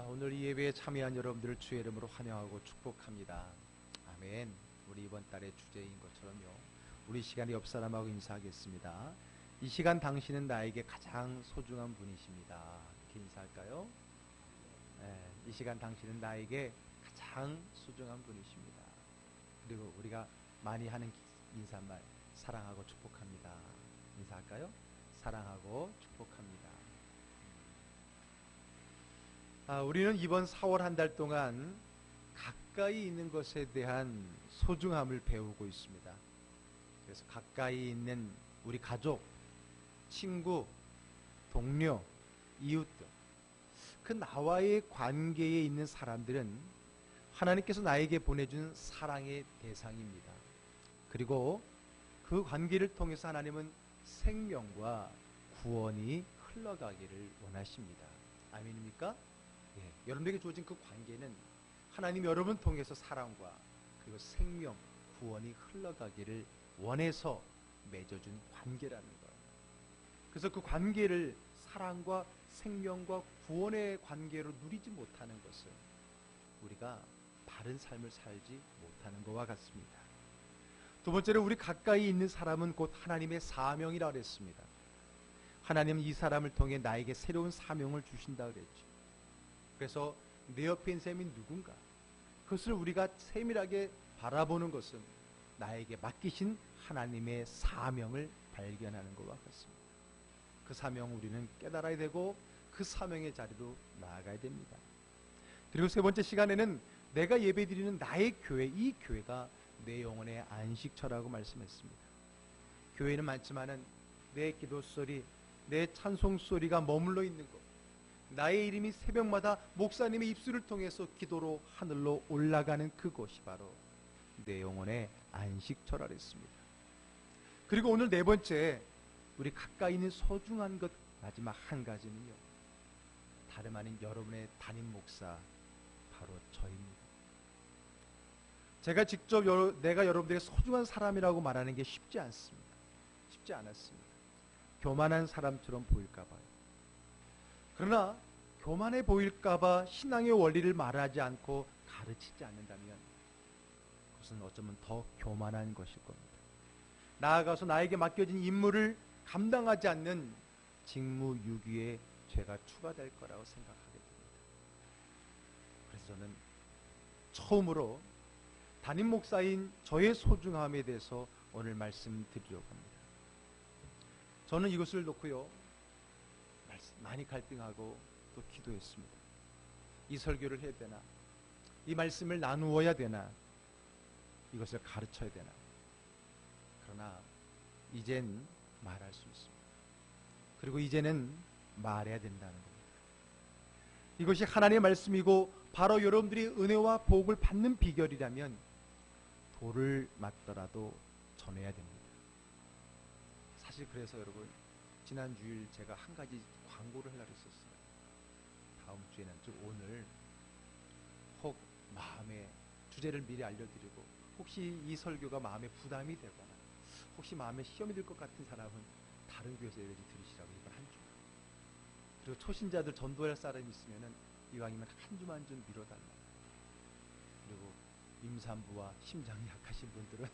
오늘 이 예배에 참여한 여러분들을 주의 이름으로 환영하고 축복합니다. 아멘. 우리 이번 달의 주제인 것처럼요, 우리 시간에 옆 사람하고 인사하겠습니다. 이 시간 당신은 나에게 가장 소중한 분이십니다. 이렇게 인사할까요? 이 시간 당신은 나에게 가장 소중한 분이십니다. 그리고 우리가 많이 하는 인사말, 사랑하고 축복합니다. 인사할까요? 사랑하고 축복합니다. 우리는 이번 4월 한 달 동안 가까이 있는 것에 대한 소중함을 배우고 있습니다. 그래서 가까이 있는 우리 가족, 친구, 동료, 이웃들, 그 나와의 관계에 있는 사람들은 하나님께서 나에게 보내준 사랑의 대상입니다. 그리고 그 관계를 통해서 하나님은 생명과 구원이 흘러가기를 원하십니다. 아멘입니까? 여러분에게 주어진 그 관계는 하나님 여러분 통해서 사랑과 그리고 생명, 구원이 흘러가기를 원해서 맺어준 관계라는 거예요. 그래서 그 관계를 사랑과 생명과 구원의 관계로 누리지 못하는 것은 우리가 바른 삶을 살지 못하는 것과 같습니다. 두 번째로, 우리 가까이 있는 사람은 곧 하나님의 사명이라고 그랬습니다. 하나님은 이 사람을 통해 나에게 새로운 사명을 주신다 그랬죠. 그래서 내 옆에 있는 사람이 누군가, 그것을 우리가 세밀하게 바라보는 것은 나에게 맡기신 하나님의 사명을 발견하는 것과 같습니다. 그 사명을 우리는 깨달아야 되고 그 사명의 자리로 나아가야 됩니다. 그리고 세 번째 시간에는 내가 예배드리는 나의 교회, 이 교회가 내 영혼의 안식처라고 말씀했습니다. 교회는 많지만은 내 기도 소리, 내 찬송 소리가 머물러 있는 곳, 나의 이름이 새벽마다 목사님의 입술을 통해서 기도로 하늘로 올라가는 그곳이 바로 내 영혼의 안식처라 했습니다. 그리고 오늘 네 번째, 우리 가까이 있는 소중한 것 마지막 한 가지는요, 다름 아닌 여러분의 담임 목사, 바로 저입니다. 제가 직접 내가 여러분들에게 소중한 사람이라고 말하는 게 쉽지 않습니다. 쉽지 않았습니다. 교만한 사람처럼 보일까 봐요. 그러나 교만해 보일까봐 신앙의 원리를 말하지 않고 가르치지 않는다면 그것은 어쩌면 더 교만한 것일 겁니다. 나아가서 나에게 맡겨진 임무를 감당하지 않는 직무유기에 죄가 추가될 거라고 생각하게 됩니다. 그래서 저는 처음으로 담임 목사인 저의 소중함에 대해서 오늘 말씀드리려고 합니다. 저는 이것을 놓고요, 많이 갈등하고 또 기도했습니다. 이 설교를 해야 되나? 이 말씀을 나누어야 되나? 이것을 가르쳐야 되나? 그러나 이젠 말할 수 있습니다. 그리고 이제는 말해야 된다는 겁니다. 이것이 하나님의 말씀이고 바로 여러분들이 은혜와 복을 받는 비결이라면 돌을 맞더라도 전해야 됩니다. 사실 그래서 여러분, 지난 주일 제가 한 가지 광고를 하려고 했었어요. 다음 주에는, 즉 오늘, 혹 마음의 주제를 미리 알려드리고 혹시 이 설교가 마음에 부담이 되거나 혹시 마음에 시험이 될 것 같은 사람은 다른 교회에서 예배를 들으시라고 이번 한 주만. 그리고 초신자들 전도할 사람이 있으면은 이왕이면 한 주만 좀 미뤄달라. 그리고 임산부와 심장이 약하신 분들은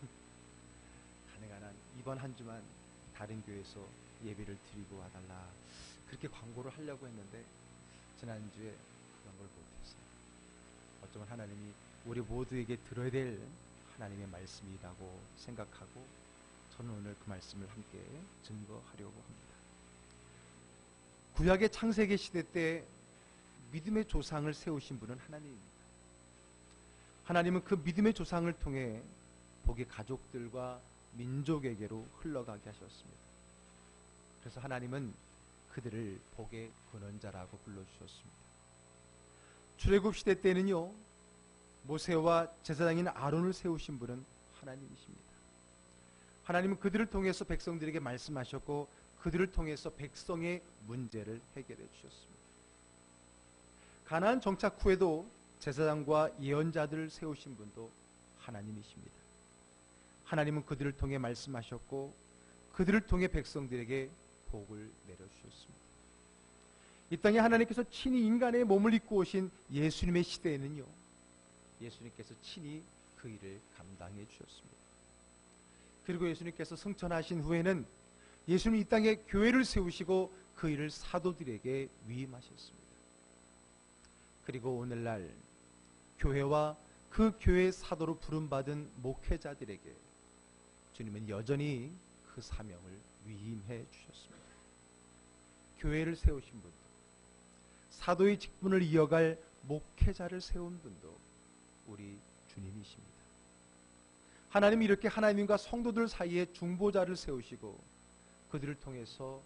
가능한 한 이번 한 주만 다른 교회에서 예배를 드리고 와달라. 그렇게 광고를 하려고 했는데 지난주에 그런 걸 못했어요. 어쩌면 하나님이 우리 모두에게 들어야 될 하나님의 말씀이라고 생각하고 저는 오늘 그 말씀을 함께 증거하려고 합니다. 구약의 창세기 시대 때 믿음의 조상을 세우신 분은 하나님입니다. 하나님은 그 믿음의 조상을 통해 복이 가족들과 민족에게로 흘러가게 하셨습니다. 그래서 하나님은 그들을 복의 근원자라고 불러주셨습니다. 출애굽 시대 때는요, 모세와 제사장인 아론을 세우신 분은 하나님이십니다. 하나님은 그들을 통해서 백성들에게 말씀하셨고 그들을 통해서 백성의 문제를 해결해 주셨습니다. 가나안 정착 후에도 제사장과 예언자들을 세우신 분도 하나님이십니다. 하나님은 그들을 통해 말씀하셨고 그들을 통해 백성들에게 복을 내려주셨습니다. 이 땅에 하나님께서 친히 인간의 몸을 입고 오신 예수님의 시대에는요, 예수님께서 친히 그 일을 감당해 주셨습니다. 그리고 예수님께서 승천하신 후에는 예수님 이 땅에 교회를 세우시고 그 일을 사도들에게 위임하셨습니다. 그리고 오늘날 교회와 그 교회의 사도로 부름받은 목회자들에게 주님은 여전히 그 사명을 위임해 주셨습니다. 교회를 세우신 분도, 사도의 직분을 이어갈 목회자를 세운 분도 우리 주님이십니다. 하나님이 이렇게 하나님과 성도들 사이에 중보자를 세우시고 그들을 통해서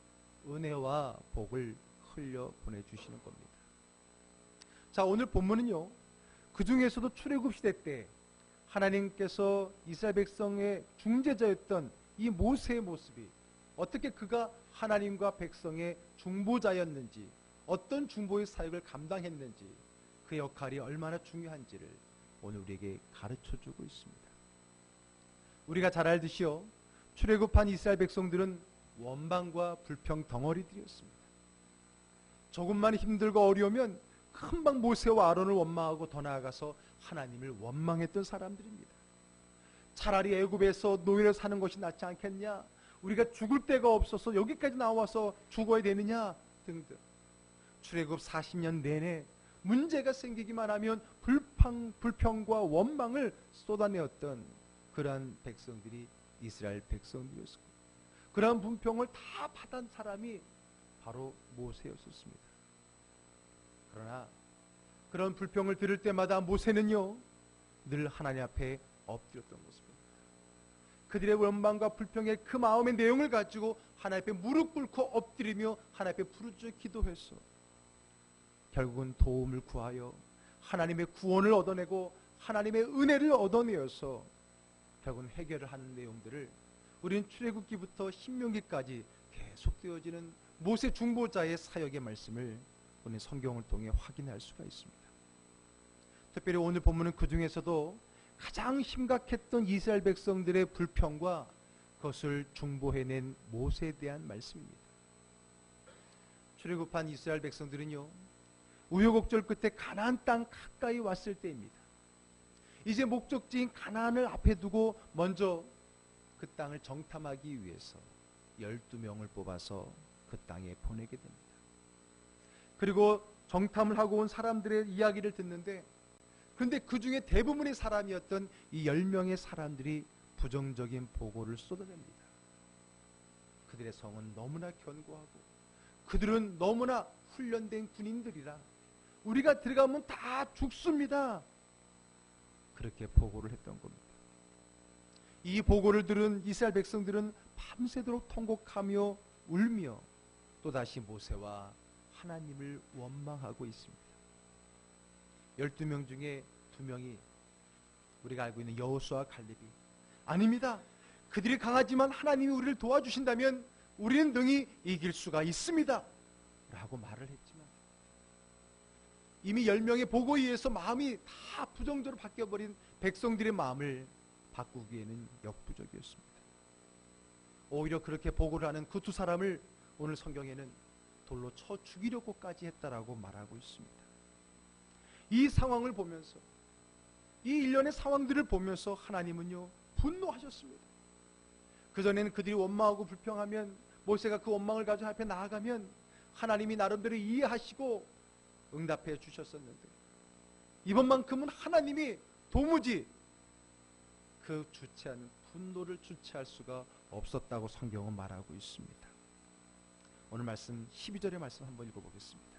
은혜와 복을 흘려 보내주시는 겁니다. 자, 오늘 본문은요, 그 중에서도 출애굽 시대 때 하나님께서 이스라엘 백성의 중재자였던 이 모세의 모습이 어떻게 그가 하나님과 백성의 중보자였는지, 어떤 중보의 사역을 감당했는지, 그 역할이 얼마나 중요한지를 오늘 우리에게 가르쳐주고 있습니다. 우리가 잘 알듯이요, 출애굽한 이스라엘 백성들은 원망과 불평 덩어리들이었습니다. 조금만 힘들고 어려우면 금방 모세와 아론을 원망하고 더 나아가서 하나님을 원망했던 사람들입니다. 차라리 애굽에서 노예로 사는 것이 낫지 않겠냐, 우리가 죽을 데가 없어서 여기까지 나와서 죽어야 되느냐 등등. 출애굽 40년 내내 문제가 생기기만 하면 불평과 원망을 쏟아내었던 그러한 백성들이 이스라엘 백성들이었습니다. 그러한 분평을 다 받은 사람이 바로 모세였었습니다. 그러나 그런 불평을 들을 때마다 모세는요, 늘 하나님 앞에 엎드렸던 것입니다. 그들의 원망과 불평의 그 마음의 내용을 가지고 하나님 앞에 무릎 꿇고 엎드리며 하나님 앞에 부르짖어 기도했어. 결국은 도움을 구하여 하나님의 구원을 얻어내고 하나님의 은혜를 얻어내어서 결국은 해결을 하는 내용들을 우리는 출애굽기부터 신명기까지 계속되어지는 모세 중보자의 사역의 말씀을 오늘 성경을 통해 확인할 수가 있습니다. 특별히 오늘 본문은 그 중에서도 가장 심각했던 이스라엘 백성들의 불평과 그것을 중보해낸 모세에 대한 말씀입니다. 출애굽한 이스라엘 백성들은요, 우여곡절 끝에 가나안 땅 가까이 왔을 때입니다. 이제 목적지인 가나안을 앞에 두고 먼저 그 땅을 정탐하기 위해서 12명을 뽑아서 그 땅에 보내게 됩니다. 그리고 정탐을 하고 온 사람들의 이야기를 듣는데, 그런데 그 중에 대부분의 사람이었던 이 10명의 사람들이 부정적인 보고를 쏟아냅니다. 그들의 성은 너무나 견고하고 그들은 너무나 훈련된 군인들이라 우리가 들어가면 다 죽습니다. 그렇게 보고를 했던 겁니다. 이 보고를 들은 이스라엘 백성들은 밤새도록 통곡하며 울며 또다시 모세와 하나님을 원망하고 있습니다. 12명 중에 2명이 우리가 알고 있는 여호수아와 갈렙이 아닙니다. 그들이 강하지만 하나님이 우리를 도와주신다면 우리는 능히 이길 수가 있습니다 라고 말을 했지만 이미 10명의 보고에 의해서 마음이 다 부정적으로 바뀌어버린 백성들의 마음을 바꾸기에는 역부족이었습니다. 오히려 그렇게 보고를 하는 그 2사람을 오늘 성경에는 돌로 쳐 죽이려고까지 했다라고 말하고 있습니다. 이 상황을 보면서, 이 일련의 상황들을 보면서 하나님은요, 분노하셨습니다. 그전에는 그들이 원망하고 불평하면 모세가 그 원망을 가지고 앞에 나아가면 하나님이 나름대로 이해하시고 응답해 주셨었는데, 이번만큼은 하나님이 도무지 그 주체하는 분노를 주체할 수가 없었다고 성경은 말하고 있습니다. 오늘 말씀 12절의 말씀 한번 읽어보겠습니다.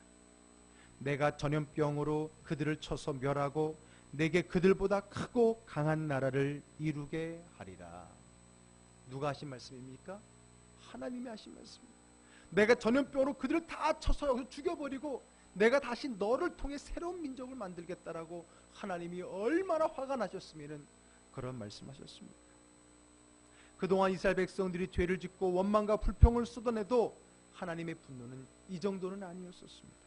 내가 전염병으로 그들을 쳐서 멸하고 내게 그들보다 크고 강한 나라를 이루게 하리라. 누가 하신 말씀입니까? 하나님이 하신 말씀입니다. 내가 전염병으로 그들을 다 쳐서 여기서 죽여버리고 내가 다시 너를 통해 새로운 민족을 만들겠다라고 하나님이 얼마나 화가 나셨으면 그런 말씀하셨습니다. 그동안 이스라엘 백성들이 죄를 짓고 원망과 불평을 쏟아내도 하나님의 분노는 이 정도는 아니었었습니다.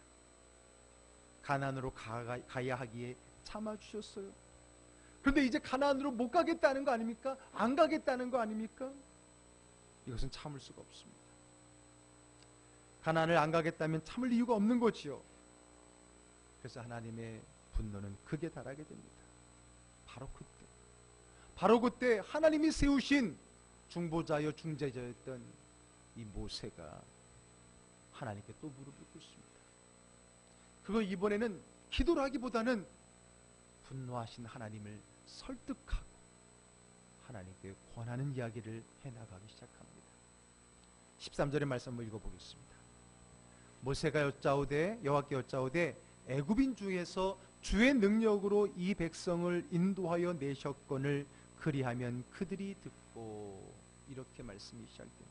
가나안으로 가야 하기에 참아주셨어요. 그런데 이제 가나안으로 못 가겠다는 거 아닙니까? 안 가겠다는 거 아닙니까? 이것은 참을 수가 없습니다. 가나안을 안 가겠다면 참을 이유가 없는 거지요. 그래서 하나님의 분노는 극에 달하게 됩니다. 바로 그때 하나님이 세우신 중보자여 중재자였던 이 모세가 하나님께 또 무릎을 꿇습니다. 그거 이번에는 기도를 하기보다는 분노하신 하나님을 설득하고 하나님께 권하는 이야기를 해나가기 시작합니다. 13절의 말씀 한번 읽어보겠습니다. 모세가 여짜오되 여호와께 여짜오되 애굽인 중에서 주의 능력으로 이 백성을 인도하여 내셨거늘 그리하면 그들이 듣고, 이렇게 말씀이 시작됩니다.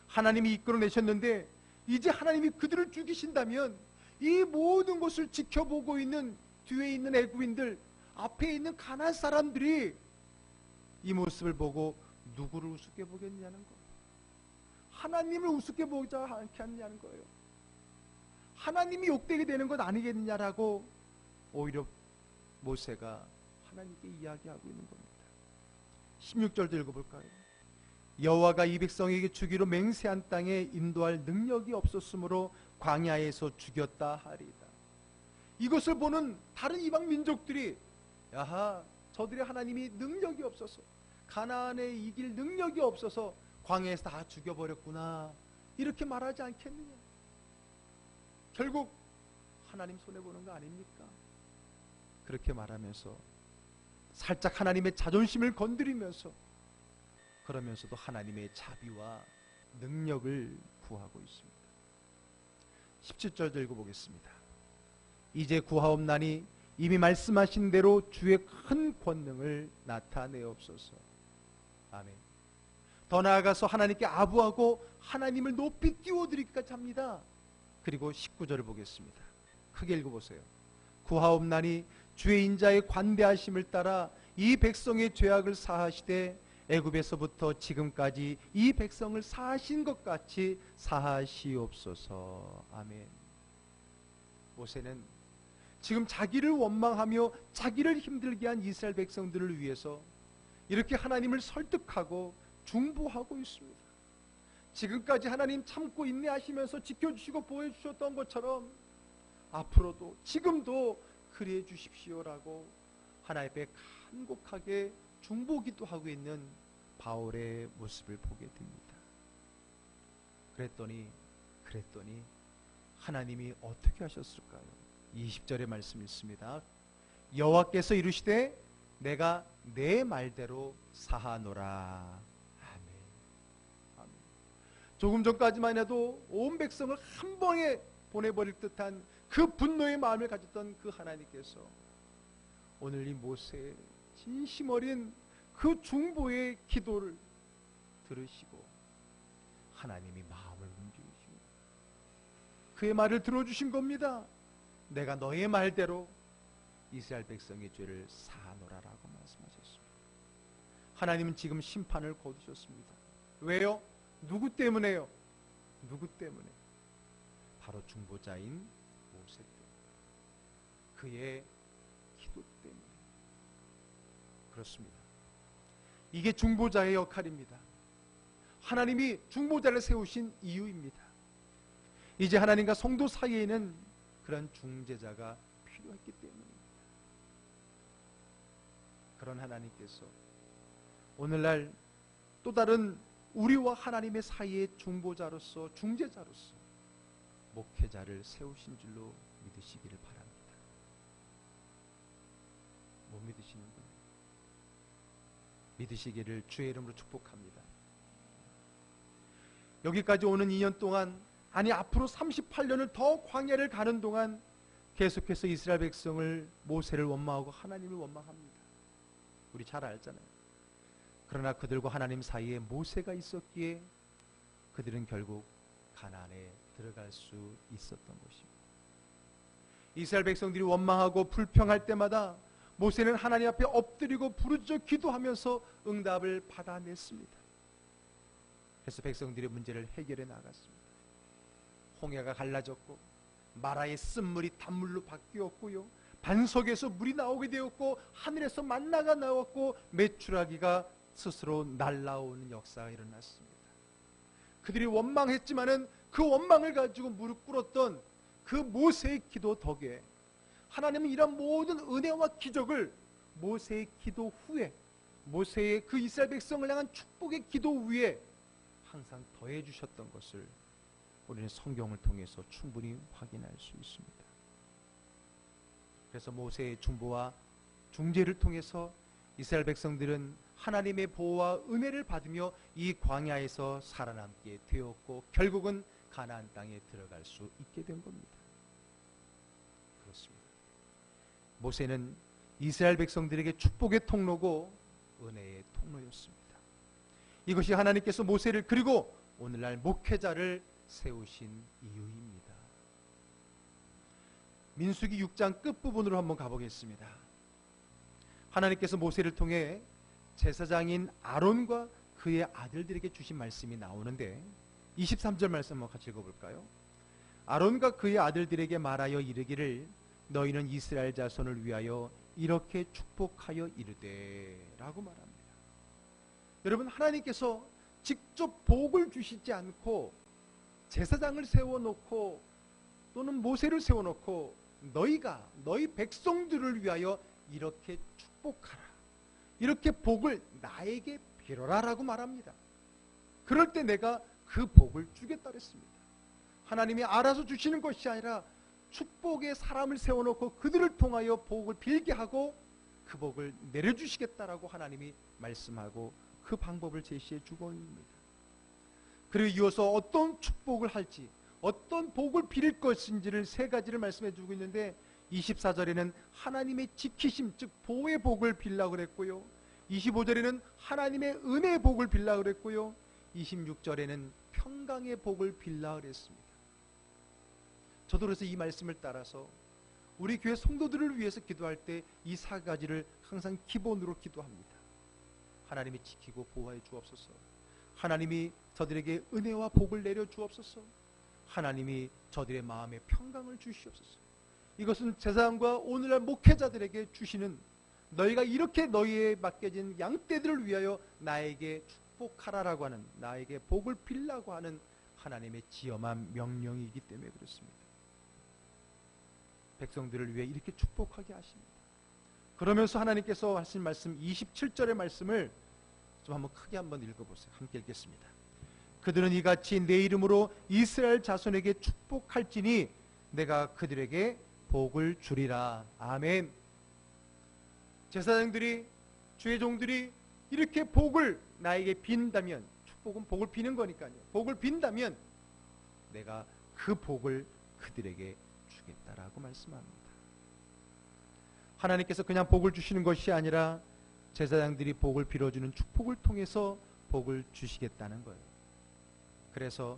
하나님이 이끌어내셨는데 이제 하나님이 그들을 죽이신다면 이 모든 것을 지켜보고 있는 뒤에 있는 애굽인들, 앞에 있는 가나안 사람들이 이 모습을 보고 누구를 우습게 보겠냐는 거예요. 하나님을 우습게 보지 않겠냐는 거예요. 하나님이 욕되게 되는 것 아니겠느냐라고 오히려 모세가 하나님께 이야기하고 있는 겁니다. 16절도 읽어볼까요? 여호와가 이 백성에게 주기로 맹세한 땅에 인도할 능력이 없었으므로 광야에서 죽였다 하리다. 이것을 보는 다른 이방 민족들이 야하, 저들의 하나님이 능력이 없어서, 가나안에 이길 능력이 없어서 광야에서 다 죽여버렸구나, 이렇게 말하지 않겠느냐. 결국 하나님 손해보는 거 아닙니까? 그렇게 말하면서 살짝 하나님의 자존심을 건드리면서, 그러면서도 하나님의 자비와 능력을 구하고 있습니다. 17절도 읽어보겠습니다. 이제 구하옵나니 이미 말씀하신 대로 주의 큰 권능을 나타내옵소서. 아멘. 더 나아가서 하나님께 아부하고 하나님을 높이 띄워드리기까지 합니다. 그리고 19절을 보겠습니다. 크게 읽어보세요. 구하옵나니 주의 인자의 관대하심을 따라 이 백성의 죄악을 사하시되 애굽에서부터 지금까지 이 백성을 사하신 것 같이 사하시옵소서. 아멘. 모세는 지금 자기를 원망하며 자기를 힘들게 한 이스라엘 백성들을 위해서 이렇게 하나님을 설득하고 중보하고 있습니다. 지금까지 하나님 참고 인내하시면서 지켜주시고 보호해주셨던 것처럼 앞으로도 지금도 그리해 주십시오라고 하나님 앞에 간곡하게 중보기도 하고 있는 바울의 모습을 보게 됩니다. 그랬더니 하나님이 어떻게 하셨을까요? 20절의 말씀이 있습니다. 여호와께서 이르시되 내가 내 말대로 사하노라. 아멘. 조금 전까지만 해도 온 백성을 한 번에 보내버릴 듯한 그 분노의 마음을 가졌던 그 하나님께서 오늘 이 모세의 진심 어린 그 중보의 기도를 들으시고 하나님이 마음을 움직이시고 그의 말을 들어주신 겁니다. 내가 너의 말대로 이스라엘 백성의 죄를 사하노라라고 말씀하셨습니다. 하나님은 지금 심판을 거두셨습니다. 왜요? 누구 때문에요? 누구 때문에? 바로 중보자인 모세 때문에, 그의 기도 때문에. 그렇습니다. 이게 중보자의 역할입니다. 하나님이 중보자를 세우신 이유입니다. 이제 하나님과 성도 사이에는 그런 중재자가 필요했기 때문입니다. 그런 하나님께서 오늘날 또 다른 우리와 하나님의 사이의 중보자로서, 중재자로서 목회자를 세우신 줄로 믿으시기를 바랍니다. 못 믿으시는 분 믿으시기를 주의 이름으로 축복합니다. 여기까지 오는 2년 동안, 아니 앞으로 38년을 더 광야를 가는 동안 계속해서 이스라엘 백성을, 모세를 원망하고 하나님을 원망합니다. 우리 잘 알잖아요. 그러나 그들과 하나님 사이에 모세가 있었기에 그들은 결국 가나안에 들어갈 수 있었던 것입니다. 이스라엘 백성들이 원망하고 불평할 때마다 모세는 하나님 앞에 엎드리고 부르짖어 기도하면서 응답을 받아냈습니다. 그래서 백성들의 문제를 해결해 나갔습니다. 홍해가 갈라졌고 마라의 쓴물이 단물로 바뀌었고요, 반석에서 물이 나오게 되었고 하늘에서 만나가 나왔고 메추라기가 스스로 날아오는 역사가 일어났습니다. 그들이 원망했지만은 그 원망을 가지고 무릎 꿇었던 그 모세의 기도 덕에 하나님은 이런 모든 은혜와 기적을 모세의 기도 후에, 모세의 그 이스라엘 백성을 향한 축복의 기도 위에 항상 더해 주셨던 것을 우리는 성경을 통해서 충분히 확인할 수 있습니다. 그래서 모세의 중보와 중재를 통해서 이스라엘 백성들은 하나님의 보호와 은혜를 받으며 이 광야에서 살아남게 되었고 결국은 가나안 땅에 들어갈 수 있게 된 겁니다. 그렇습니다. 모세는 이스라엘 백성들에게 축복의 통로고 은혜의 통로였습니다. 이것이 하나님께서 모세를 그리고 오늘날 목회자를 세우신 이유입니다. 민수기 6장 끝부분으로 한번 가보겠습니다. 하나님께서 모세를 통해 제사장인 아론과 그의 아들들에게 주신 말씀이 나오는데 23절 말씀 한번 같이 읽어볼까요? 아론과 그의 아들들에게 말하여 이르기를 너희는 이스라엘 자손을 위하여 이렇게 축복하여 이르되 라고 말합니다. 여러분, 하나님께서 직접 복을 주시지 않고 제사장을 세워놓고 또는 모세를 세워놓고 너희 백성들을 위하여 이렇게 축복하라, 이렇게 복을 나에게 빌어라 라고 말합니다. 그럴 때 내가 그 복을 주겠다 그랬습니다. 하나님이 알아서 주시는 것이 아니라 축복의 사람을 세워놓고 그들을 통하여 복을 빌게 하고 그 복을 내려주시겠다라고 하나님이 말씀하고 그 방법을 제시해 주고 있습니다. 그리고 이어서 어떤 축복을 할지, 어떤 복을 빌 것인지를 세 가지를 말씀해 주고 있는데 24절에는 하나님의 지키심, 즉 보호의 복을 빌라고 그랬고요. 25절에는 하나님의 은혜의 복을 빌라고 그랬고요. 26절에는 평강의 복을 빌라고 그랬습니다. 저도 그래서 이 말씀을 따라서 우리 교회 성도들을 위해서 기도할 때 이 세 가지를 항상 기본으로 기도합니다. 하나님이 지키고 보호해 주옵소서. 하나님이 저들에게 은혜와 복을 내려 주옵소서. 하나님이 저들의 마음에 평강을 주시옵소서. 이것은 제사장과 오늘날 목회자들에게 주시는, 너희가 이렇게 너희에 맡겨진 양떼들을 위하여 나에게 축복하라라고 하는, 나에게 복을 빌라고 하는 하나님의 지엄한 명령이기 때문에 그렇습니다. 백성들을 위해 이렇게 축복하게 하십니다. 그러면서 하나님께서 하신 말씀 27절의 말씀을 좀 한번 크게 한번 읽어보세요. 함께 읽겠습니다. 그들은 이같이 내 이름으로 이스라엘 자손에게 축복할지니 내가 그들에게 복을 주리라. 아멘. 제사장들이, 주의 종들이 이렇게 복을 나에게 빈다면, 축복은 복을 비는 거니까요. 복을 빈다면 내가 그 복을 그들에게 주겠다라고 말씀합니다. 하나님께서 그냥 복을 주시는 것이 아니라 제사장들이 복을 빌어주는 축복을 통해서 복을 주시겠다는 거예요. 그래서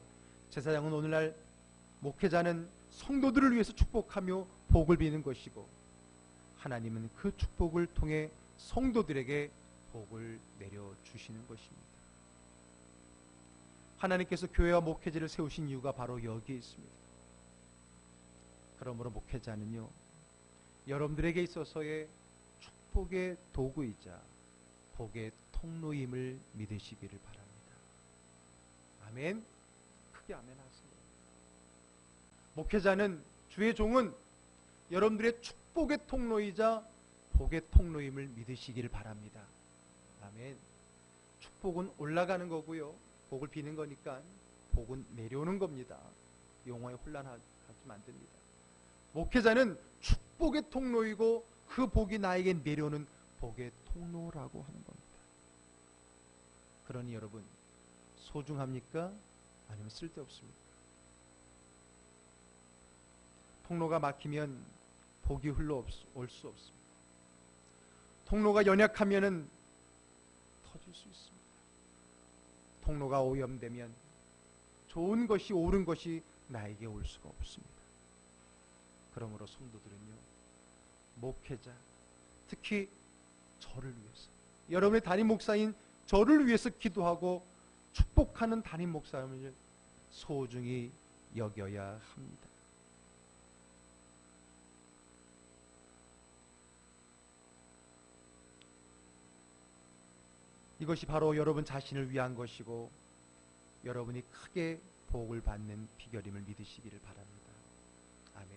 제사장은 오늘날, 목회자는 성도들을 위해서 축복하며 복을 비는 것이고 하나님은 그 축복을 통해 성도들에게 복을 내려주시는 것입니다. 하나님께서 교회와 목회자를 세우신 이유가 바로 여기에 있습니다. 그러므로 목회자는요, 여러분들에게 있어서의 축복의 도구이자 복의 통로임을 믿으시기를 바랍니다. 아멘. 크게 아멘 하세요. 목회자는, 주의 종은 여러분들의 축복의 통로이자 복의 통로임을 믿으시기를 바랍니다. 아멘. 축복은 올라가는 거고요, 복을 비는 거니까 복은 내려오는 겁니다. 용어에 혼란하면 안 됩니다. 목회자는 축복의 통로이고 그 복이 나에게 내려오는 복의 통로라고 하는 겁니다. 그러니 여러분, 소중합니까? 아니면 쓸데없습니까? 통로가 막히면 복이 흘러올 수 없습니다. 통로가 연약하면 터질 수 있습니다. 통로가 오염되면 좋은 것이, 옳은 것이 나에게 올 수가 없습니다. 그러므로 성도들은요, 목회자, 특히 저를 위해서, 여러분의 담임 목사인 저를 위해서 기도하고 축복하는 담임 목사님을 소중히 여겨야 합니다. 이것이 바로 여러분 자신을 위한 것이고 여러분이 크게 복을 받는 비결임을 믿으시기를 바랍니다. 아멘.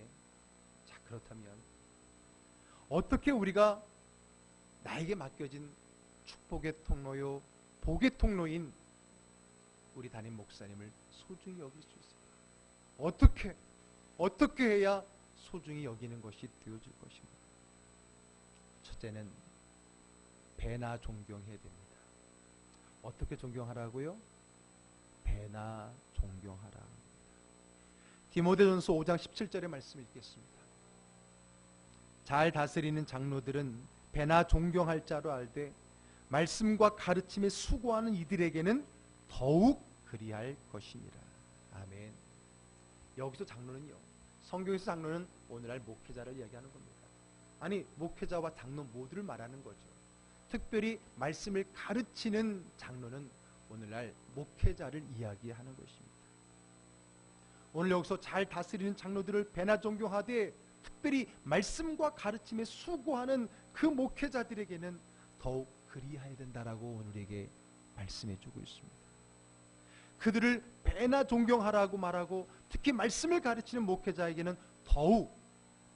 자, 그렇다면 어떻게 우리가 나에게 맡겨진 축복의 통로요, 복의 통로인 우리 담임 목사님을 소중히 여길 수 있을까? 어떻게 해야 소중히 여기는 것이 되어줄 것인가? 첫째는 배나 존경해야 됩니다. 어떻게 존경하라고요? 배나 존경하라. 디모데전서 5장 17절의 말씀 읽겠습니다. 잘 다스리는 장로들은 배나 존경할 자로 알되 말씀과 가르침에 수고하는 이들에게는 더욱 그리할 것이니라. 아멘. 여기서 장로는요, 성경에서 장로는 오늘날 목회자를 이야기하는 겁니다. 아니, 목회자와 장로 모두를 말하는 거죠. 특별히 말씀을 가르치는 장로는 오늘날 목회자를 이야기하는 것입니다. 오늘 여기서 잘 다스리는 장로들을 배나 존경하되 특별히 말씀과 가르침에 수고하는 그 목회자들에게는 더욱 그리해야 된다라고 오늘에게 말씀해주고 있습니다. 그들을 배나 존경하라고 말하고 특히 말씀을 가르치는 목회자에게는 더욱,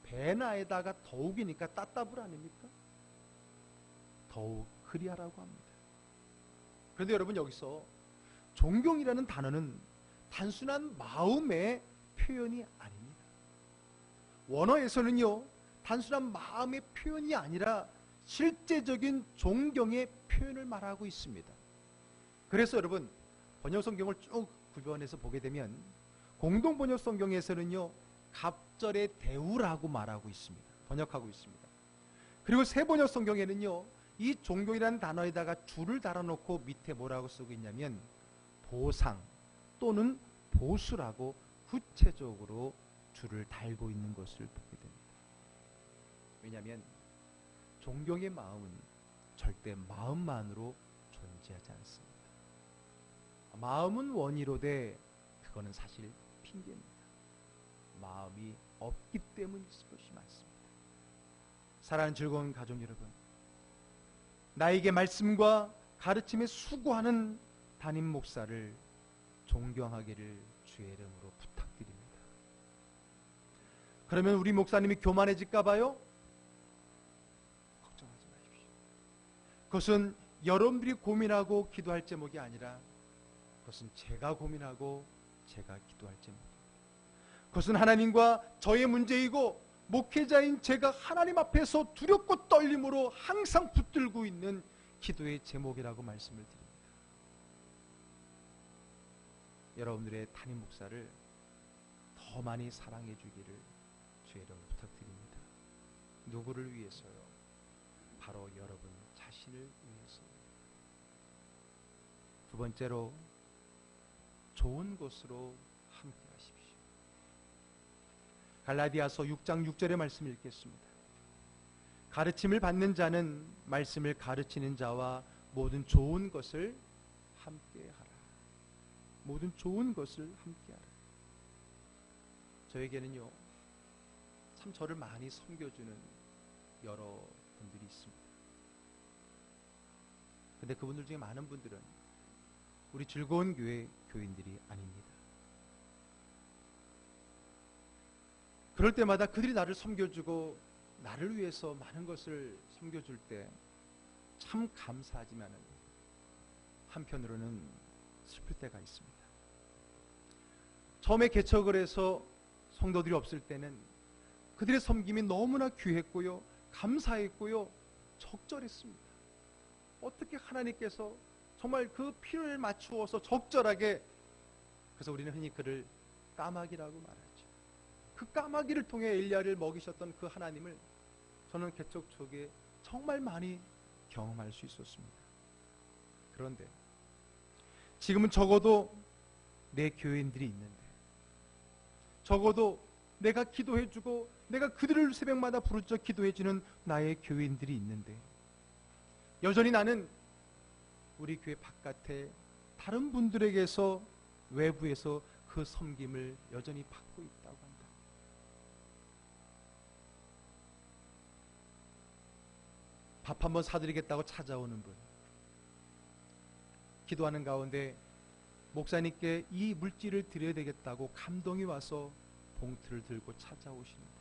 배나에다가 더욱이니까 따따블 아닙니까? 더욱 그리하라고 합니다. 그런데 여러분, 여기서 존경이라는 단어는 단순한 마음의 표현이 아닙니다. 원어에서는요, 단순한 마음의 표현이 아니라 실제적인 존경의 표현을 말하고 있습니다. 그래서 여러분, 번역성경을 쭉 구별해서 보게 되면 공동번역성경에서는요, 갑절의 대우라고 말하고 있습니다. 번역하고 있습니다. 그리고 새번역성경에는요, 이 존경이라는 단어에다가 줄을 달아놓고 밑에 뭐라고 쓰고 있냐면 보상 또는 보수라고 구체적으로 줄을 달고 있는 것을 보게 됩니다. 왜냐하면 존경의 마음은 절대 마음만으로 존재하지 않습니다. 마음은 원이로되 그거는 사실 핑계입니다. 마음이 없기 때문일 것이 많습니다. 사랑하는 즐거운 가족 여러분, 나에게 말씀과 가르침에 수고하는 담임 목사를 존경하기를 주의 이름으로 부탁드립니다. 그러면 우리 목사님이 교만해질까 봐요? 걱정하지 마십시오. 그것은 여러분들이 고민하고 기도할 제목이 아니라 그것은 제가 고민하고 제가 기도할 제목입니다. 그것은 하나님과 저의 문제이고 목회자인 제가 하나님 앞에서 두렵고 떨림으로 항상 붙들고 있는 기도의 제목이라고 말씀을 드립니다. 여러분들의 담임 목사를 더 많이 사랑해 주기를 주의 이름으로 부탁드립니다. 누구를 위해서요? 바로 여러분 자신을 위해서입니다. 두 번째로, 좋은 것으로 함께 하십시오. 갈라디아서 6장 6절의 말씀 읽겠습니다. 가르침을 받는 자는 말씀을 가르치는 자와 모든 좋은 것을 함께하라. 모든 좋은 것을 함께하라. 저에게는요, 참 저를 많이 섬겨주는 여러 분들이 있습니다. 근데 그분들 중에 많은 분들은 우리 즐거운 교회 교인들이 아닙니다. 그럴 때마다 그들이 나를 섬겨주고 나를 위해서 많은 것을 섬겨줄 때 참 감사하지만 한편으로는 슬플 때가 있습니다. 처음에 개척을 해서 성도들이 없을 때는 그들의 섬김이 너무나 귀했고요, 감사했고요, 적절했습니다. 어떻게 하나님께서 정말 그 필요를 맞추어서 적절하게, 그래서 우리는 흔히 그를 까마귀라고 말하죠. 그 까마귀를 통해 엘리야를 먹이셨던 그 하나님을 저는 개척 초기에 정말 많이 경험할 수 있었습니다. 그런데 지금은 적어도 내 교인들이 있는데, 적어도 내가 기도해주고 내가 그들을 새벽마다 부르짖어 기도해주는 나의 교인들이 있는데, 여전히 나는 우리 교회 바깥에 다른 분들에게서, 외부에서 그 섬김을 여전히 받고 있다고 한다. 밥 한번 사드리겠다고 찾아오는 분, 기도하는 가운데 목사님께 이 물질을 드려야 되겠다고 감동이 와서 봉투를 들고 찾아오시는 분.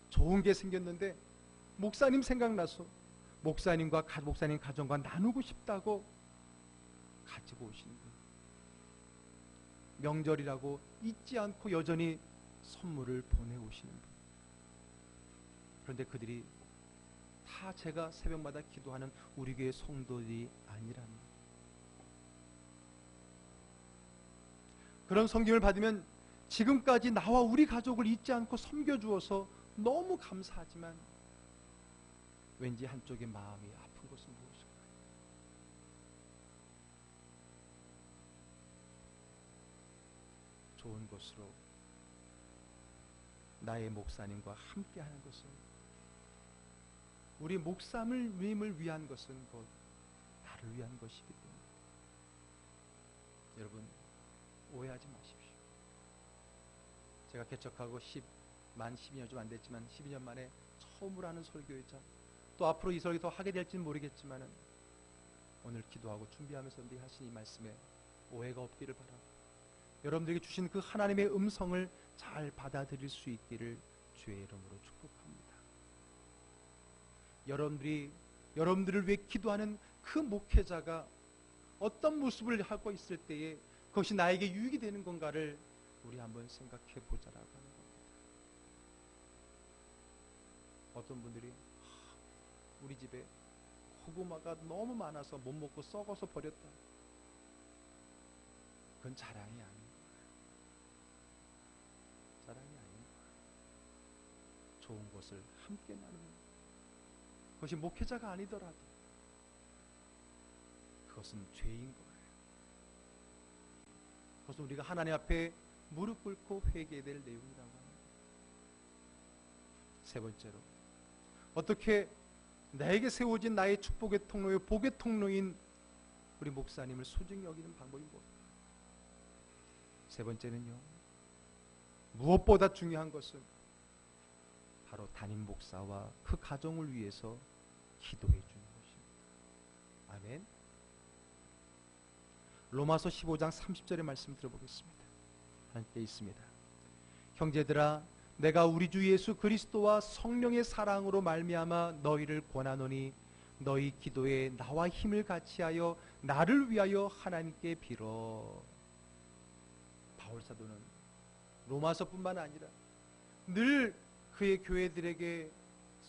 좋은 게 생겼는데 목사님 생각나서 목사님과 목사님 가정과 나누고 싶다고 가지고 오시는 분. 명절이라고 잊지 않고 여전히 선물을 보내오시는 분. 그런데 그들이 다 제가 새벽마다 기도하는 우리 교회 성도들이 아니랍니다. 그런 섬김을 받으면 지금까지 나와 우리 가족을 잊지 않고 섬겨주어서 너무 감사하지만 왠지 한쪽의 마음이 아픈 것은 무엇일까요? 좋은 것으로 나의 목사님과 함께하는 것은, 우리 목사님을 위한 것은 곧 나를 위한 것이기 때문에 여러분 오해하지 마십시오. 제가 개척하고 만 12년 좀 안 됐지만 12년 만에 처음으로 하는 설교이자 또 앞으로 이 설교 더 하게 될지는 모르겠지만 오늘 기도하고 준비하면서 늘 하신 이 말씀에 오해가 없기를 바라고, 여러분들에게 주신 그 하나님의 음성을 잘 받아들일 수 있기를 주의 이름으로 축복합니다. 여러분들을 위해 기도하는 그 목회자가 어떤 모습을 하고 있을 때에 그것이 나에게 유익이 되는 건가를 우리 한번 생각해 보자라고 하는 겁니다. 어떤 분들이 우리 집에 고구마가 너무 많아서 못 먹고 썩어서 버렸다. 그건 자랑이 아닙니다. 자랑이 아닙니다. 좋은 것을 함께 나누는, 그것이 목회자가 아니더라도 그것은 죄인 거예요. 그것은 우리가 하나님 앞에 무릎 꿇고 회개해야 될 내용이라고 합니다. 세 번째로, 어떻게 나에게 세워진 나의 축복의 통로요 복의 통로인 우리 목사님을 소중히 여기는 방법이 무엇일까요? 세 번째는요, 무엇보다 중요한 것은 바로 담임 목사와 그 가정을 위해서 기도해 주는 것입니다. 아멘. 로마서 15장 30절의 말씀 들어보겠습니다. 함께 있습니다. 형제들아, 내가 우리 주 예수 그리스도와 성령의 사랑으로 말미암아 너희를 권하노니 너희 기도에 나와 힘을 같이하여 나를 위하여 하나님께 빌어. 바울 사도는 로마서뿐만 아니라 늘 그의 교회들에게,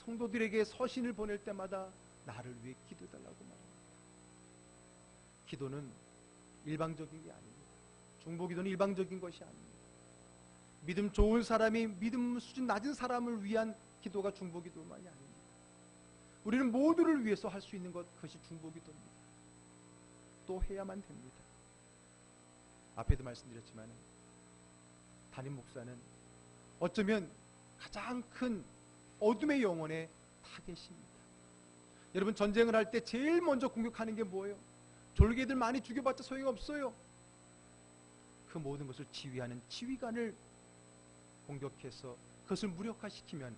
성도들에게 서신을 보낼 때마다 나를 위해 기도해달라고 말합니다. 기도는 일방적인 게 아닙니다. 중보기도는 일방적인 것이 아닙니다. 믿음 좋은 사람이 믿음 수준 낮은 사람을 위한 기도가 중보기도만이 아닙니다. 우리는 모두를 위해서 할 수 있는 것, 그것이 중보기도입니다. 또 해야만 됩니다. 앞에도 말씀드렸지만 담임 목사는 어쩌면 가장 큰 어둠의 영혼의 타겟입니다. 여러분, 전쟁을 할 때 제일 먼저 공격하는 게 뭐예요? 졸개들 많이 죽여봤자 소용없어요. 그 모든 것을 지휘하는 지휘관을 공격해서 그것을 무력화시키면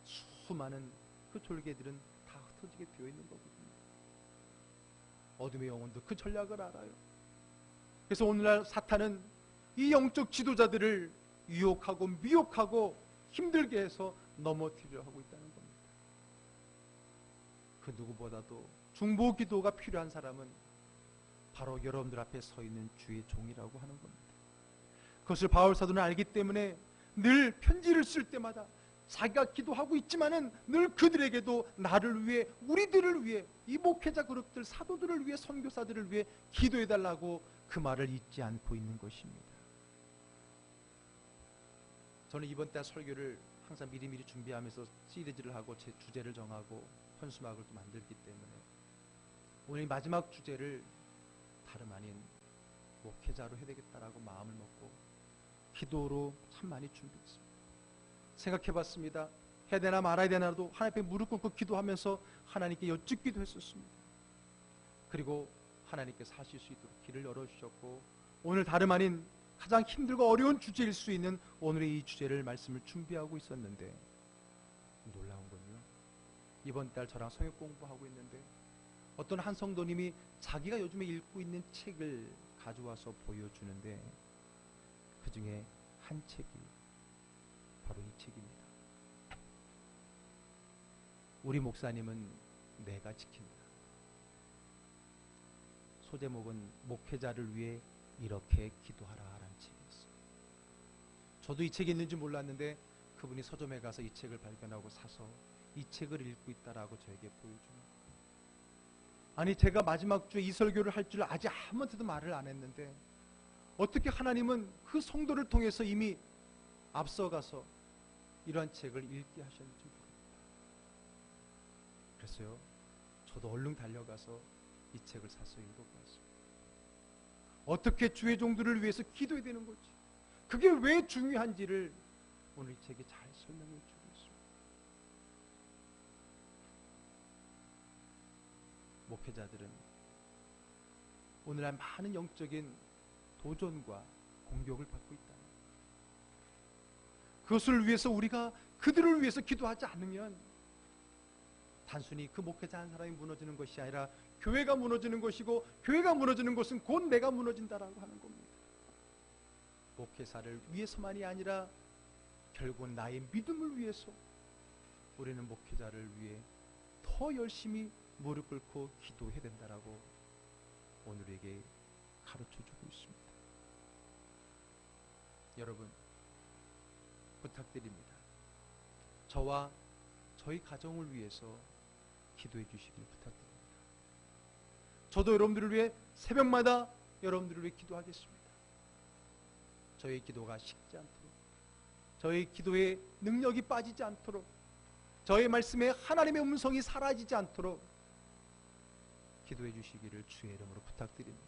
수많은 그 졸개들은 다 흩어지게 되어 있는 거거든요. 어둠의 영혼도 그 전략을 알아요. 그래서 오늘날 사탄은 이 영적 지도자들을 유혹하고 미혹하고 힘들게 해서 넘어뜨리려 하고 있다는 겁니다. 그 누구보다도 중보 기도가 필요한 사람은 바로 여러분들 앞에 서 있는 주의 종이라고 하는 겁니다. 그것을 바울 사도는 알기 때문에 늘 편지를 쓸 때마다 자기가 기도하고 있지만은 늘 그들에게도 나를 위해, 우리들을 위해, 이 목회자 그룹들, 사도들을 위해, 선교사들을 위해 기도해달라고 그 말을 잊지 않고 있는 것입니다. 저는 이번 달 설교를 항상 미리미리 준비하면서 시리즈를 하고 제 주제를 정하고 현수막을 또 만들기 때문에 오늘 마지막 주제를 다름 아닌 목회자로 해야 되겠다라고 마음을 먹고 기도로 참 많이 준비했습니다. 생각해봤습니다. 해야 되나 말아야 되나도 하나님 앞에 무릎 꿇고 기도하면서 하나님께 여쭙기도 했었습니다. 그리고 하나님께서 하실 수 있도록 길을 열어주셨고, 오늘 다름 아닌 가장 힘들고 어려운 주제일 수 있는 오늘의 이 주제를 말씀을 준비하고 있었는데 놀라운 건요, 이번 달 저랑 성역 공부하고 있는데 어떤 한 성도님이 자기가 요즘에 읽고 있는 책을 가져와서 보여주는데 그 중에 한 책이 바로 이 책입니다. 우리 목사님은 내가 지킨다. 소제목은 목회자를 위해 이렇게 기도하라 라는 책이었어요. 저도 이 책이 있는지 몰랐는데 그분이 서점에 가서 이 책을 발견하고 사서 이 책을 읽고 있다라고 저에게 보여줍니다. 아니, 제가 마지막 주에 이 설교를 할 줄 아직 아무한테도 말을 안 했는데 어떻게 하나님은 그 성도를 통해서 이미 앞서가서 이러한 책을 읽게 하셨는지 모릅니다. 그래서요, 저도 얼른 달려가서 이 책을 사서 읽어보았습니다. 어떻게 주의 종들을 위해서 기도해야 되는 거지, 그게 왜 중요한지를 오늘 이 책이 잘 설명해 주고 있습니다. 목회자들은 오늘날 많은 영적인 도전과 공격을 받고 있다. 그것을 위해서 우리가 그들을 위해서 기도하지 않으면 단순히 그 목회자 한 사람이 무너지는 것이 아니라 교회가 무너지는 것이고, 교회가 무너지는 것은 곧 내가 무너진다라고 하는 겁니다. 목회사를 위해서만이 아니라 결국 나의 믿음을 위해서 우리는 목회자를 위해 더 열심히 무릎 꿇고 기도해야 된다라고 오늘에게 가르쳐주고 있습니다. 여러분, 부탁드립니다. 저와 저희 가정을 위해서 기도해 주시길 부탁드립니다. 저도 여러분들을 위해 새벽마다 여러분들을 위해 기도하겠습니다. 저의 기도가 식지 않도록, 저의 기도에 능력이 빠지지 않도록, 저의 말씀에 하나님의 음성이 사라지지 않도록 기도해 주시기를 주의 이름으로 부탁드립니다.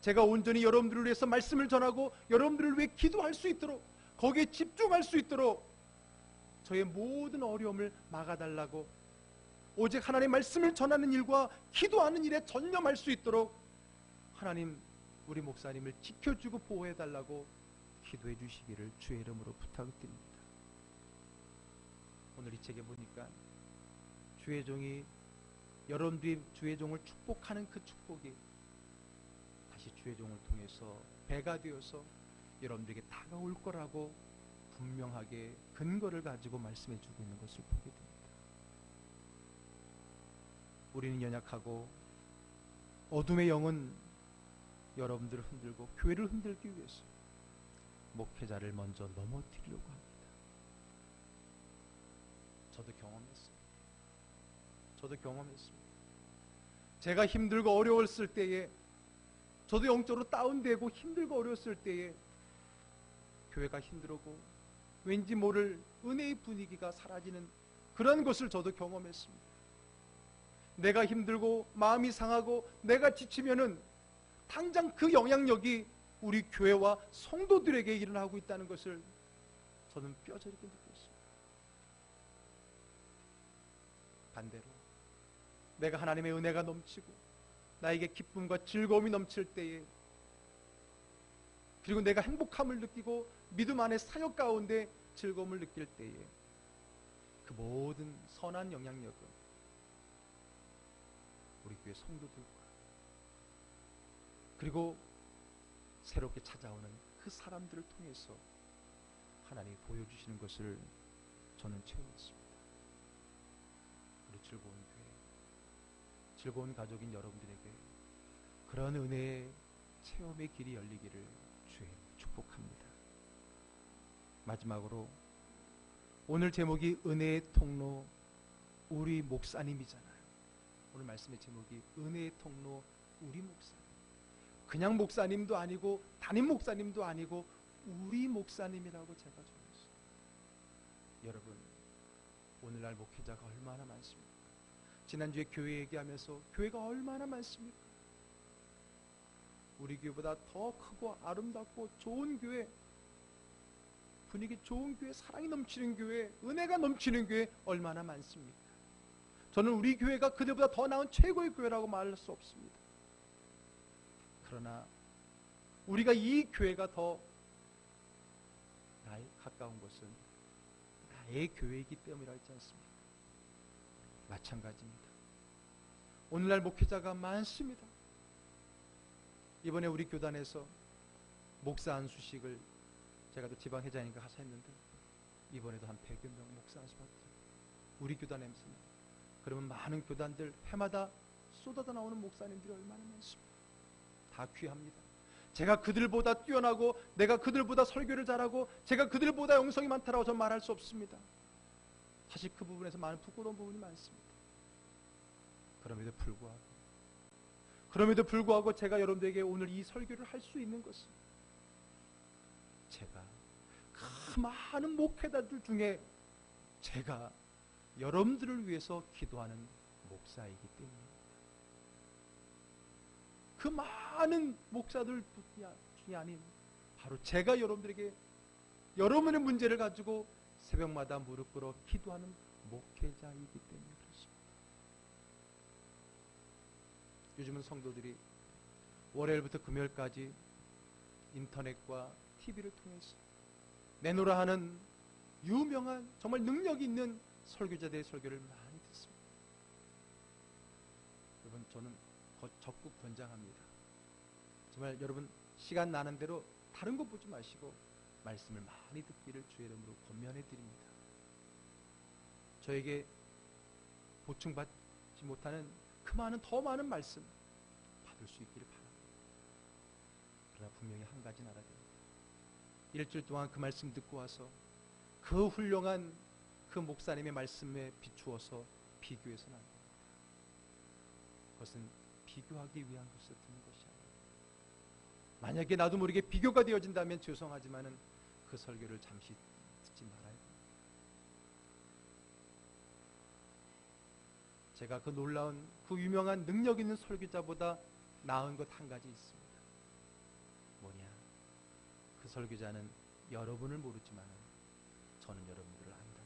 제가 온전히 여러분들을 위해서 말씀을 전하고 여러분들을 위해 기도할 수 있도록, 거기에 집중할 수 있도록 저의 모든 어려움을 막아달라고, 오직 하나님의 말씀을 전하는 일과 기도하는 일에 전념할 수 있도록 하나님, 우리 목사님을 지켜주고 보호해달라고 기도해 주시기를 주의 이름으로 부탁드립니다. 오늘 이 책에 보니까 주의 종이 여러분들이 주의 종을 축복하는 그 축복이 다시 주의 종을 통해서 배가 되어서 여러분들에게 다가올 거라고 분명하게 근거를 가지고 말씀해 주고 있는 것을 보게 됩니다. 우리는 연약하고 어둠의 영은 여러분들을 흔들고 교회를 흔들기 위해서 목회자를 먼저 넘어뜨리려고 합니다. 저도 경험했습니다. 제가 힘들고 어려웠을 때에, 저도 영적으로 다운되고 힘들고 어려웠을 때에 교회가 힘들고 왠지 모를 은혜의 분위기가 사라지는 그런 것을 저도 경험했습니다. 내가 힘들고 마음이 상하고 내가 지치면은 당장 그 영향력이 우리 교회와 성도들에게 일어나고 있다는 것을 저는 뼈저리게 느꼈습니다. 반대로 내가 하나님의 은혜가 넘치고 나에게 기쁨과 즐거움이 넘칠 때에, 그리고 내가 행복함을 느끼고 믿음 안에 사역 가운데 즐거움을 느낄 때에 그 모든 선한 영향력은 우리 교회 성도들과 그리고 새롭게 찾아오는 그 사람들을 통해서 하나님이 보여주시는 것을 저는 체험했습니다. 우리 즐거운 교회, 즐거운 가족인 여러분들에게 그런 은혜의 체험의 길이 열리기를 주의 축복합니다. 마지막으로 오늘 제목이 은혜의 통로 우리 목사님이잖아요. 오늘 말씀의 제목이 은혜의 통로 우리 목사님. 그냥 목사님도 아니고 담임 목사님도 아니고 우리 목사님이라고 제가 적었어요. 여러분, 오늘날 목회자가 얼마나 많습니까? 지난주에 교회 얘기하면서 교회가 얼마나 많습니까? 우리 교회보다 더 크고 아름답고 좋은 교회, 분위기 좋은 교회, 사랑이 넘치는 교회, 은혜가 넘치는 교회 얼마나 많습니까? 저는 우리 교회가 그들보다 더 나은 최고의 교회라고 말할 수 없습니다. 그러나 우리가 이 교회가 더 나에 가까운 것은 나의 교회이기 때문이라 했지 않습니까? 마찬가지입니다. 오늘날 목회자가 많습니다. 이번에 우리 교단에서 목사 안수식을 제가 또 지방 회장인가 가서 했는데 이번에도 한 100여 명 목사 안수 받더라고요. 우리 교단에서는. 그러면 많은 교단들 해마다 쏟아져 나오는 목사님들이 얼마나 많습니까? 다 귀합니다. 제가 그들보다 뛰어나고 내가 그들보다 설교를 잘하고 제가 그들보다 영성이 많다라고 저는 말할 수 없습니다. 사실 그 부분에서 많은 부끄러운 부분이 많습니다. 그럼에도 불구하고 제가 여러분들에게 오늘 이 설교를 할 수 있는 것은 제가 그 많은 목회자들 중에 제가 여러분들을 위해서 기도하는 목사이기 때문입니다. 그 많은 목사들 중에 아닌 바로 제가 여러분들에게 여러분의 문제를 가지고 새벽마다 무릎 꿇어 기도하는 목회자이기 때문에 그렇습니다. 요즘은 성도들이 월요일부터 금요일까지 인터넷과 TV를 통해서 내노라 하는 유명한 정말 능력 있는 설교자들의 설교를 많이 듣습니다. 여러분, 저는 적극 권장합니다. 정말 여러분 시간 나는 대로 다른 것 보지 마시고 말씀을 많이 듣기를 주의 이름으로 권면해 드립니다. 저에게 보충받지 못하는 그 많은 더 많은 말씀 받을 수 있기를 바랍니다. 그러나 분명히 한 가지는 알아야 됩니다. 일주일 동안 그 말씀 듣고 와서 그 훌륭한 그 목사님의 말씀에 비추어서 비교해서는 안 됩니다. 그것은 비교하기 위한 것을 듣는 것이 아닙니다. 만약에 나도 모르게 비교가 되어진다면 죄송하지만은 그 설교를 잠시 듣지 말아야 됩니다. 제가 그 놀라운 그 유명한 능력 있는 설교자보다 나은 것 한 가지 있습니다. 뭐냐? 그 설교자는 여러분을 모르지만 저는 여러분들을 안다.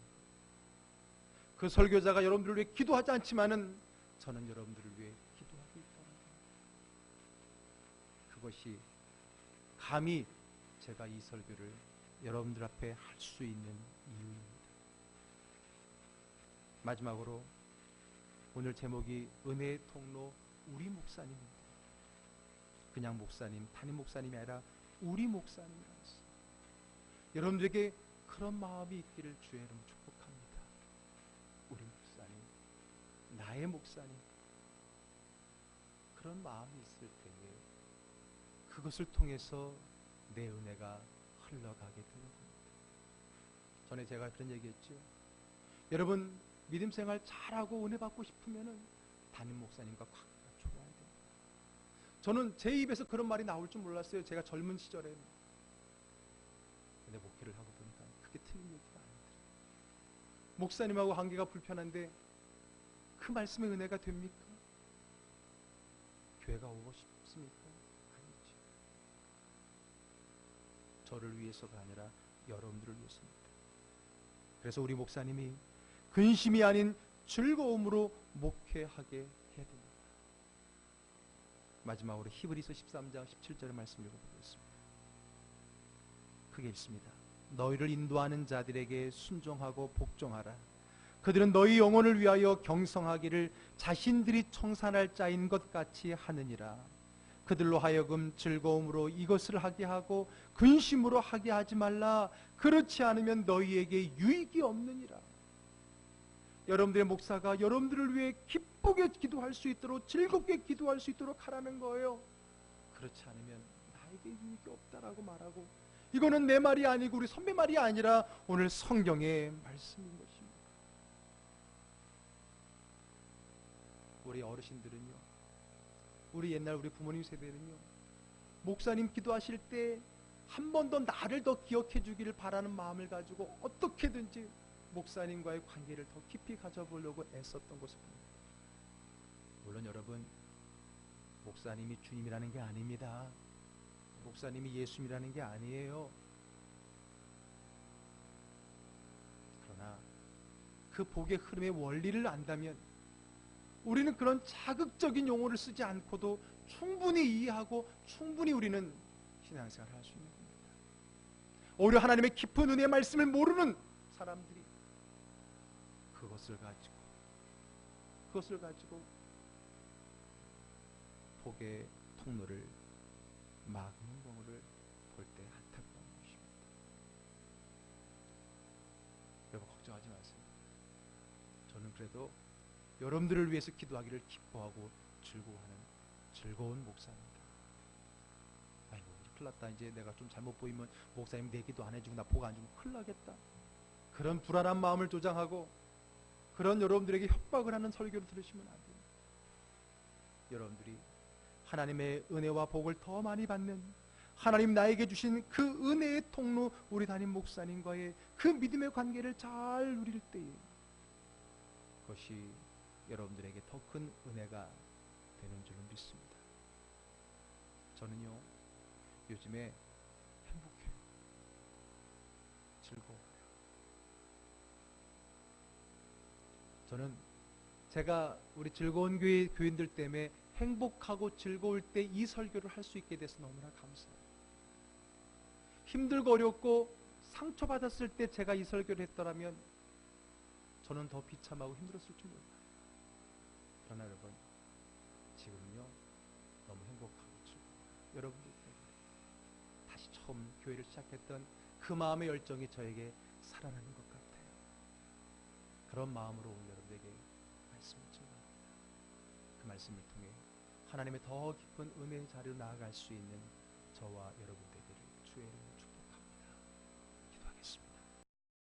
그 설교자가 여러분들을 위해 기도하지 않지만은 저는 여러분들을 위해 기도하고 있다는 것. 그것이 감히 제가 이 설교를 여러분들 앞에 할 수 있는 이유입니다. 마지막으로 오늘 제목이 은혜의 통로 우리 목사님입니다. 그냥 목사님, 담임 목사님이 아니라 우리 목사님이라고 했어요. 여러분들에게 그런 마음이 있기를 주의 이름으로 축복합니다. 우리 목사님, 나의 목사님, 그런 마음이 있을 때에 그것을 통해서 내 은혜가 흘러가게 되는 겁니다. 전에 제가 그런 얘기했죠. 여러분 믿음 생활 잘하고 은혜 받고 싶으면은 담임 목사님과 관계가 좋아야 돼요. 저는 제 입에서 그런 말이 나올 줄 몰랐어요. 제가 젊은 시절에. 근데 목회를 하고 보니까 그게 틀린 얘기가 아니더라고요. 목사님하고 관계가 불편한데 그 말씀의 은혜가 됩니까? 교회가 오고 싶습니까? 아니죠. 저를 위해서가 아니라 여러분들을 위해서입니다. 그래서 우리 목사님이 근심이 아닌 즐거움으로 목회하게 해야 됩니다. 마지막으로 히브리서 13장 17절의 말씀 읽어보겠습니다. 크게 읽습니다. 너희를 인도하는 자들에게 순종하고 복종하라. 그들은 너희 영혼을 위하여 경성하기를 자신들이 청산할 자인 것 같이 하느니라. 그들로 하여금 즐거움으로 이것을 하게 하고 근심으로 하게 하지 말라. 그렇지 않으면 너희에게 유익이 없느니라. 여러분들의 목사가 여러분들을 위해 기쁘게 기도할 수 있도록 즐겁게 기도할 수 있도록 하라는 거예요. 그렇지 않으면 나에게 유익이 없다라고 말하고, 이거는 내 말이 아니고 우리 선배 말이 아니라 오늘 성경의 말씀인 것입니다. 우리 어르신들은요, 우리 옛날 우리 부모님 세대는요, 목사님 기도하실 때 한 번 더 나를 더 기억해 주기를 바라는 마음을 가지고 어떻게든지 목사님과의 관계를 더 깊이 가져보려고 애썼던 것을 봅니다. 물론 여러분, 목사님이 주님이라는 게 아닙니다. 목사님이 예수님이라는 게 아니에요. 그러나 그 복의 흐름의 원리를 안다면 우리는 그런 자극적인 용어를 쓰지 않고도 충분히 이해하고 충분히 우리는 신앙생활을 할 수 있는 겁니다. 오히려 하나님의 깊은 은혜의 말씀을 모르는 사람들이 그것을 가지고 회복의 통로를 막는 경우를 볼 때 안타까운 것입니다. 여러분 걱정하지 마세요. 저는 그래도 여러분들을 위해서 기도하기를 기뻐하고 즐거운 목사입니다. 아이고 이제 큰일 났다. 이제 내가 좀 잘못 보이면 목사님 내 기도 안 해주고 나 복 안 주면 큰일 나겠다. 그런 불안한 마음을 조장하고 그런 여러분들에게 협박을 하는 설교를 들으시면 안 돼요. 여러분들이 하나님의 은혜와 복을 더 많이 받는 하나님 나에게 주신 그 은혜의 통로 우리 담임 목사님과의 그 믿음의 관계를 잘 누릴 때에 그것이 여러분들에게 더 큰 은혜가 되는 줄로 믿습니다. 저는요 요즘에 행복해요. 즐거워요. 저는 제가 우리 즐거운 교회 교인들 때문에 행복하고 즐거울 때 이 설교를 할 수 있게 돼서 너무나 감사해요. 힘들고 어렵고 상처받았을 때 제가 이 설교를 했더라면 저는 더 비참하고 힘들었을 줄 몰라요. 그러나 여러분 지금은요 너무 행복하고 즐거워요. 여러분들 때문에 다시 처음 교회를 시작했던 그 마음의 열정이 저에게 살아나는 것 같아요. 그런 마음으로 오늘 여러분에게 말씀을 전합니다. 그 말씀을 통해 하나님의 더 깊은 은혜의 자리로 나아갈 수 있는 저와 여러분 되기를 주의 이름으로